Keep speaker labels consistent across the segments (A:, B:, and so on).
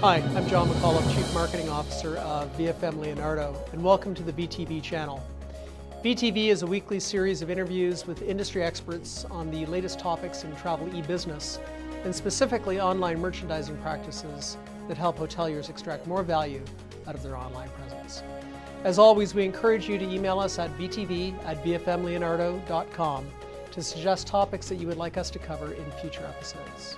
A: Hi, I'm John McAuliffe, Chief Marketing Officer of VFM Leonardo, and welcome to the VTV channel. VTV is a weekly series of interviews with industry experts on the latest topics in travel e-business, and specifically online merchandising practices that help hoteliers extract more value out of their online presence. As always, we encourage you to email us at vtv@vfmleonardo.com to suggest topics that you would like us to cover in future episodes.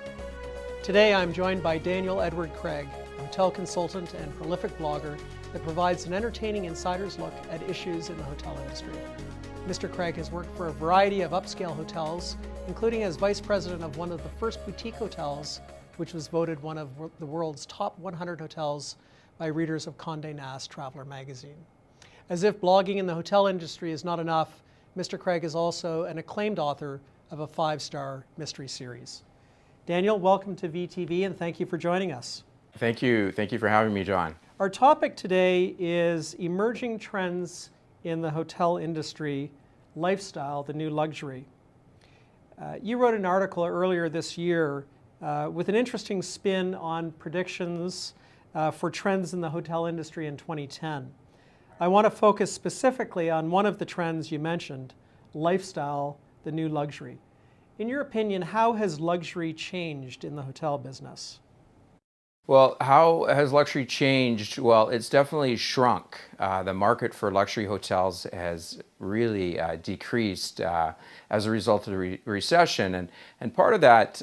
A: Today I'm joined by Daniel Edward Craig, a hotel consultant and prolific blogger that provides an entertaining insider's look at issues in the hotel industry. Mr. Craig has worked for a variety of upscale hotels, including as vice president of one of the first boutique hotels, which was voted one of the world's top 100 hotels by readers of Condé Nast Traveler magazine. As if blogging in the hotel industry is not enough, Mr. Craig is also an acclaimed author of a 5-star mystery series. Daniel, welcome to VTV and thank you for joining us.
B: Thank you. Thank you for having me, John.
A: Our topic today is emerging trends in the hotel industry, lifestyle, the new luxury. You wrote an article earlier this year with an interesting spin on predictions for trends in the hotel industry in 2010. I want to focus specifically on one of the trends you mentioned, lifestyle, the new luxury. In your opinion, how has luxury changed in the hotel business?
B: Well, how has luxury changed? Well, it's definitely shrunk. The market for luxury hotels has really decreased as a result of the recession. And part of that,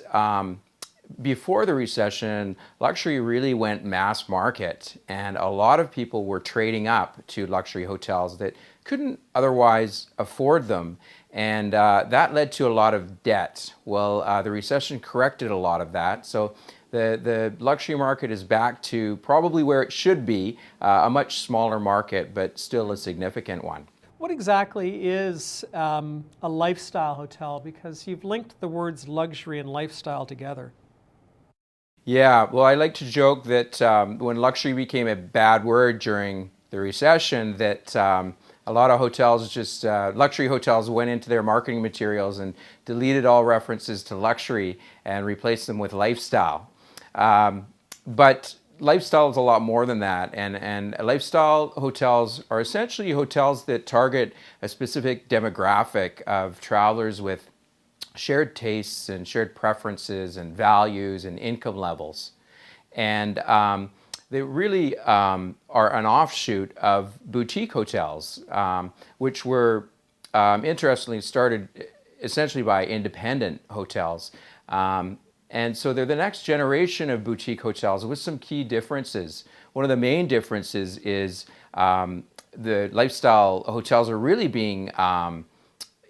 B: before the recession, luxury really went mass market. And a lot of people were trading up to luxury hotels that couldn't otherwise afford them. And that led to a lot of debt. Well, the recession corrected a lot of that. So the luxury market is back to probably where it should be, a much smaller market, but still a significant one.
A: What exactly is a lifestyle hotel? Because you've linked the words luxury and lifestyle together.
B: Yeah, well, I like to joke that when luxury became a bad word during the recession, that a lot of hotels just, luxury hotels went into their marketing materials and deleted all references to luxury and replaced them with lifestyle. But lifestyle is a lot more than that. And lifestyle hotels are essentially hotels that target a specific demographic of travelers with shared tastes and shared preferences and values and income levels. And they really are an offshoot of boutique hotels, which were interestingly started essentially by independent hotels. And so they're the next generation of boutique hotels with some key differences. One of the main differences is the lifestyle hotels are really being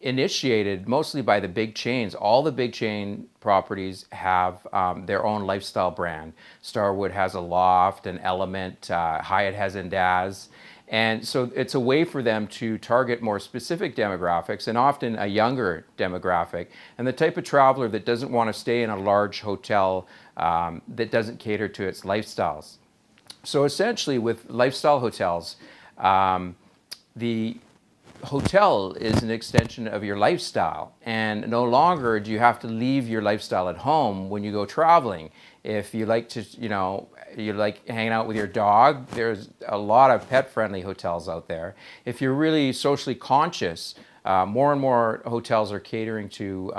B: initiated mostly by the big chains. All the big chain properties have their own lifestyle brand. Starwood has a Loft, an Element, Hyatt has Andaz. And so it's a way for them to target more specific demographics and often a younger demographic and the type of traveler that doesn't want to stay in a large hotel that doesn't cater to its lifestyles. So essentially with lifestyle hotels, the hotel is an extension of your lifestyle, and no longer do you have to leave your lifestyle at home when you go traveling. If you like to, you like hanging out with your dog, there's a lot of pet-friendly hotels out there. If you're really socially conscious, more and more hotels are catering to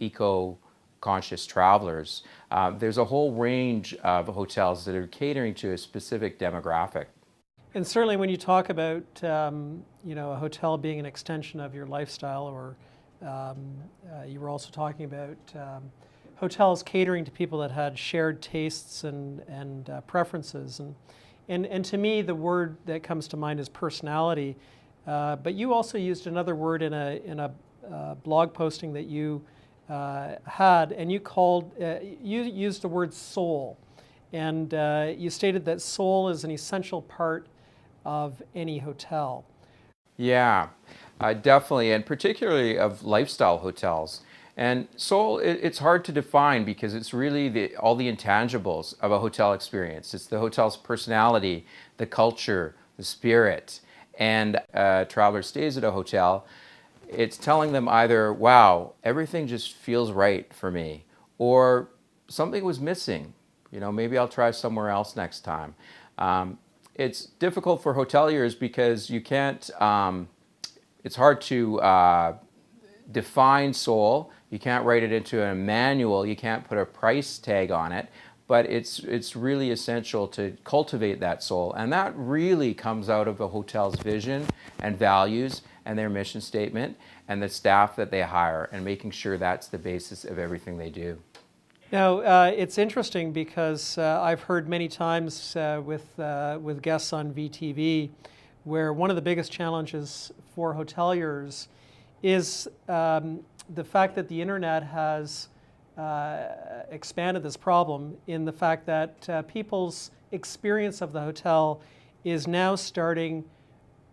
B: eco-conscious travelers. There's a whole range of hotels that are catering to a specific demographic.
A: And certainly when you talk about a hotel being an extension of your lifestyle, or you were also talking about hotels catering to people that had shared tastes and preferences. And to me, the word that comes to mind is personality. But you also used another word in a blog posting that you had, and you used the word soul. And you stated that soul is an essential part of any hotel.
B: Yeah, definitely, and particularly of lifestyle hotels. And soul, it's hard to define because it's really all the intangibles of a hotel experience. It's the hotel's personality, the culture, the spirit. And a traveler stays at a hotel, it's telling them either, wow, everything just feels right for me, or something was missing. You know, maybe I'll try somewhere else next time. It's difficult for hoteliers because you can't, it's hard to define soul. You can't write it into a manual. You can't put a price tag on it. But it's really essential to cultivate that soul. And that really comes out of a hotel's vision and values and their mission statement and the staff that they hire, and making sure that's the basis of everything they do.
A: Now, it's interesting because I've heard many times with guests on VTV where one of the biggest challenges for hoteliers is the fact that the internet has expanded this problem, in the fact that people's experience of the hotel is now starting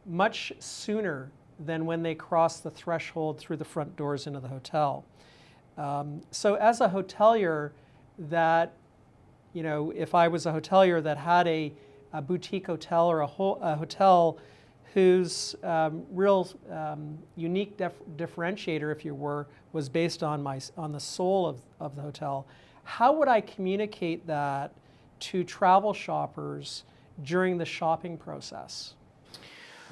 A: much sooner than when they cross the threshold through the front doors into the hotel. So as a hotelier that, you know, if I was a hotelier that had a boutique hotel or a hotel whose real unique differentiator, if you were, was based on the soul of the hotel, how would I communicate that to travel shoppers during the shopping process?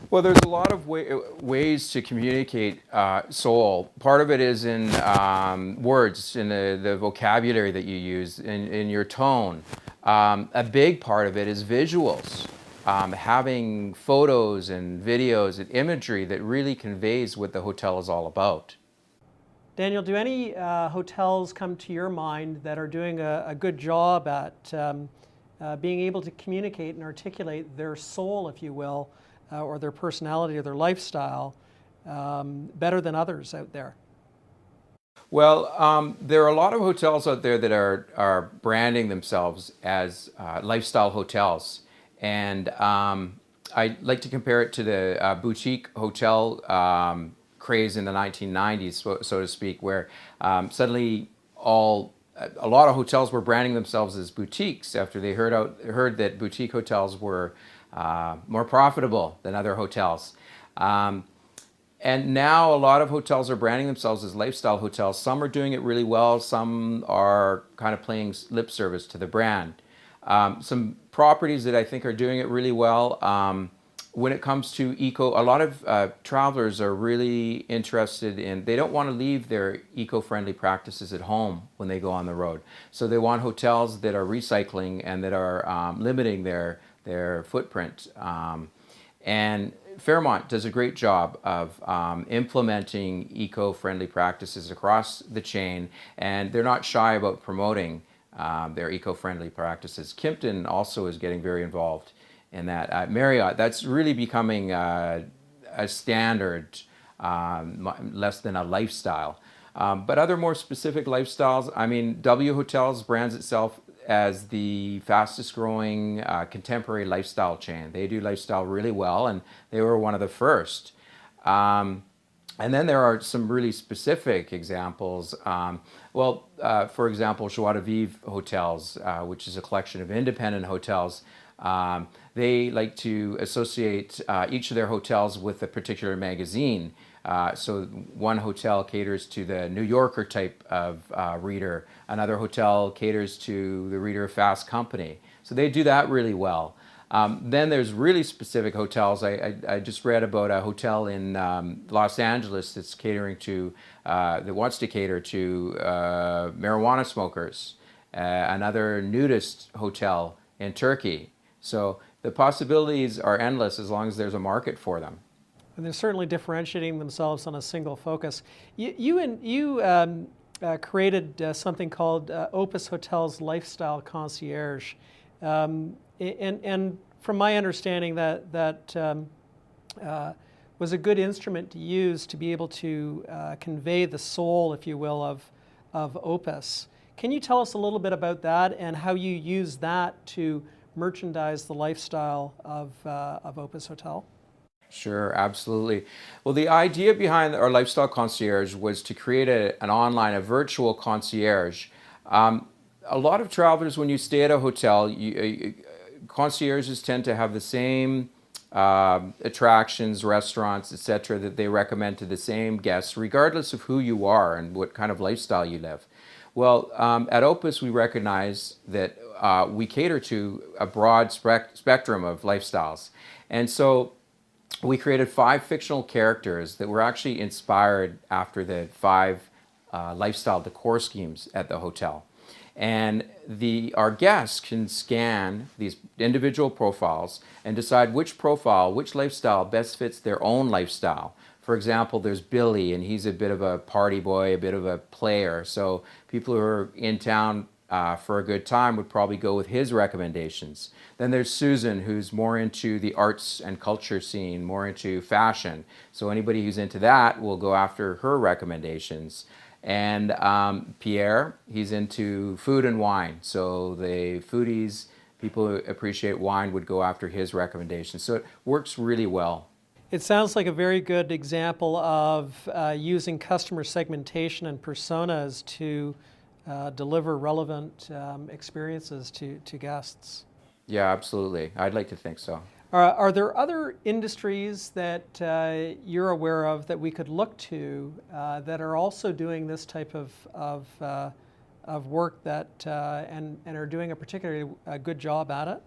B: Well, there's a lot of ways to communicate soul. Part of it is in words, in the vocabulary that you use, in your tone. A big part of it is visuals. Having photos and videos and imagery that really conveys what the hotel is all about.
A: Daniel, do any hotels come to your mind that are doing a good job at being able to communicate and articulate their soul, if you will, or their personality or their lifestyle better than others out there?
B: Well, there are a lot of hotels out there that are branding themselves as lifestyle hotels. And I like to compare it to the boutique hotel craze in the 1990s, so to speak, where suddenly a lot of hotels were branding themselves as boutiques after they heard that boutique hotels were more profitable than other hotels. And now a lot of hotels are branding themselves as lifestyle hotels. Some are doing it really well. Some are kind of playing lip service to the brand. Some properties that I think are doing it really well, when it comes to a lot of travelers are really interested in, they don't want to leave their eco-friendly practices at home when they go on the road. So they want hotels that are recycling and that are limiting their footprint. And Fairmont does a great job of implementing eco-friendly practices across the chain, and they're not shy about promoting their eco-friendly practices. Kimpton also is getting very involved in that. Marriott, that's really becoming a standard, less than a lifestyle. But other more specific lifestyles, I mean, W Hotels brands itself as the fastest growing contemporary lifestyle chain. They do lifestyle really well, and they were one of the first. And then there are some really specific examples. For example, Joie de Vivre Hotels, which is a collection of independent hotels. They like to associate each of their hotels with a particular magazine. So one hotel caters to the New Yorker type of reader. Another hotel caters to the reader of Fast Company. So they do that really well. Then there's really specific hotels. I just read about a hotel in Los Angeles that's catering to, that wants to cater to marijuana smokers. Another nudist hotel in Turkey. So the possibilities are endless as long as there's a market for them.
A: And they're certainly differentiating themselves on a single focus. You created something called Opus Hotel's Lifestyle Concierge. And from my understanding, that was a good instrument to use to be able to convey the soul, if you will, of Opus. Can you tell us a little bit about that and how you use that to merchandise the lifestyle of Opus Hotel?
B: Sure, absolutely. Well, the idea behind our Lifestyle Concierge was to create a virtual concierge. A lot of travelers, when you stay at a hotel, concierges tend to have the same attractions, restaurants, etc., that they recommend to the same guests, regardless of who you are and what kind of lifestyle you live. Well, at Opus, we recognize that we cater to a broad spectrum of lifestyles. And so we created 5 fictional characters that were actually inspired after the 5 lifestyle decor schemes at the hotel. And our guests can scan these individual profiles and decide which profile, which lifestyle best fits their own lifestyle. For example, there's Billy, and he's a bit of a party boy, a bit of a player. So people who are in town for a good time would probably go with his recommendations. Then there's Susan, who's more into the arts and culture scene, more into fashion. So anybody who's into that will go after her recommendations. And Pierre, he's into food and wine. So the foodies, people who appreciate wine, would go after his recommendations. So it works really well.
A: It sounds like a very good example of using customer segmentation and personas to deliver relevant experiences to guests.
B: Yeah, absolutely. I'd like to think so.
A: Are there other industries that you're aware of that we could look to that are also doing this type of work that and are doing a particularly good job at it?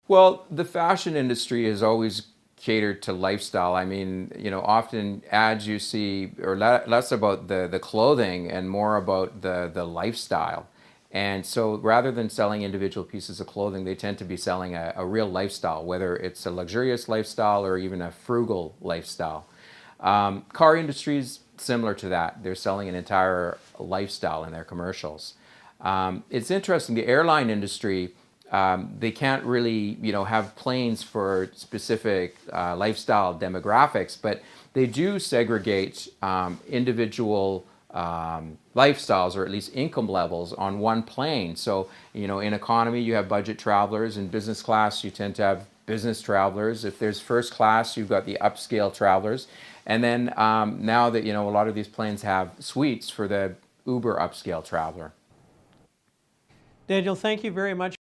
B: Well, the fashion industry has always catered to lifestyle. I mean, you know, often ads you see are less about the clothing and more about the lifestyle. And so rather than selling individual pieces of clothing, they tend to be selling a real lifestyle, whether it's a luxurious lifestyle or even a frugal lifestyle. Car industry is similar to that. They're selling an entire lifestyle in their commercials. It's interesting, the airline industry, they can't really, you know, have planes for specific lifestyle demographics, but they do segregate individual lifestyles, or at least income levels, on one plane. So, you know, in economy you have budget travelers, in business class you tend to have business travelers. If there's first class, you've got the upscale travelers. And then now that, you know, a lot of these planes have suites for the uber upscale traveler.
A: Daniel, thank you very much